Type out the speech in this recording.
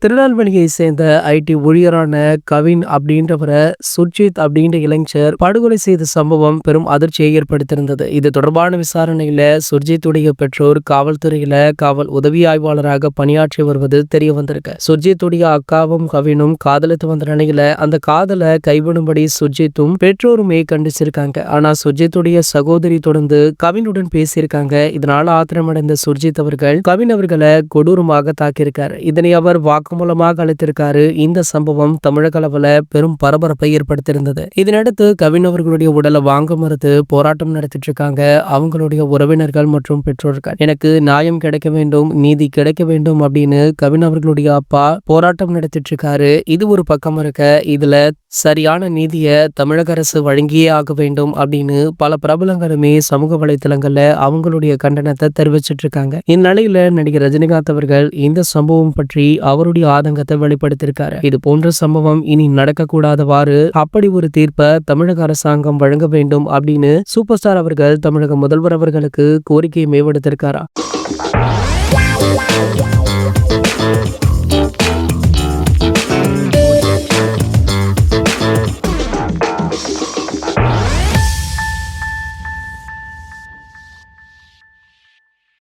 திருநெல்வேலியை சேர்ந்த ஐடி ஊழியரான கவின் அப்படின்றவரை சுர்ஜித் அப்படின்ற இளைஞர் படுகொலை செய்த சம்பவம் பெரும் அதிர்ச்சியை ஏற்படுத்தியிருந்தது. இது தொடர்பான விசாரணையில சுர்ஜித்துடைய பெற்றோர் காவல்துறையில காவல் உதவி ஆய்வாளராக பணியாற்றி வருவது தெரிய வந்திருக்கு. சுர்ஜித்துடைய அக்காவும் கவினும் காதலித்து வந்த நிலையில அந்த காதலை கைவிடும்படி சுர்ஜித்தும் பெற்றோருமே கண்டிச்சிருக்காங்க. ஆனா சுர்ஜித்துடைய சகோதரி தொடர்ந்து கவினுடன் பேசியிருக்காங்க. இதனால ஆத்திரமடைந்த சுர்ஜித் அவர்கள் கவின் அவர்களை கொடூரமாக தாக்கியிருக்காரு. இதனை அவர் மூலமாக அளித்திருக்காரு. இந்த சம்பவம் தமிழக அளவுல பெரும் பரபரப்பை ஏற்படுத்தியிருந்தது. இதனடுத்து கவின் அவர்களுடைய உடலை வாங்க மறுத்து போராட்டம் நடத்திட்டு இருக்காங்க அவங்களுடைய உறவினர்கள் மற்றும் பெற்றோர்கள். எனக்கு நியாயம் கிடைக்க வேண்டும், நீதி கிடைக்க வேண்டும் அப்படின்னு கவின் அவர்களுடைய அப்பா போராட்டம் நடத்திட்டு இருக்காரு. இது ஒரு பக்கம் இருக்க, இதுல சரியான நீதியை தமிழக அரசு வழங்கியே ஆக வேண்டும் அப்படின்னு பல பிரபலங்களுமே சமூக வலைதளங்கள்ல அவங்களுடைய கண்டனத்தை தெரிவிச்சிட்டு இருக்காங்க. இந்நிலையில நடிகர் ரஜினிகாந்த் அவர்கள் இந்த சம்பவம் பற்றி அவருடைய ஆதங்கத்தை வெளிப்படுத்தியிருக்காரு. இது போன்ற சம்பவம் இனி நடக்கக்கூடாதவாறு அப்படி ஒரு தீர்ப்பை தமிழக அரசாங்கம் வழங்க வேண்டும் அப்படின்னு சூப்பர் ஸ்டார் அவர்கள் தமிழக முதல்வர் அவர்களுக்கு கோரிக்கையை மேம்படுத்தியிருக்காரா.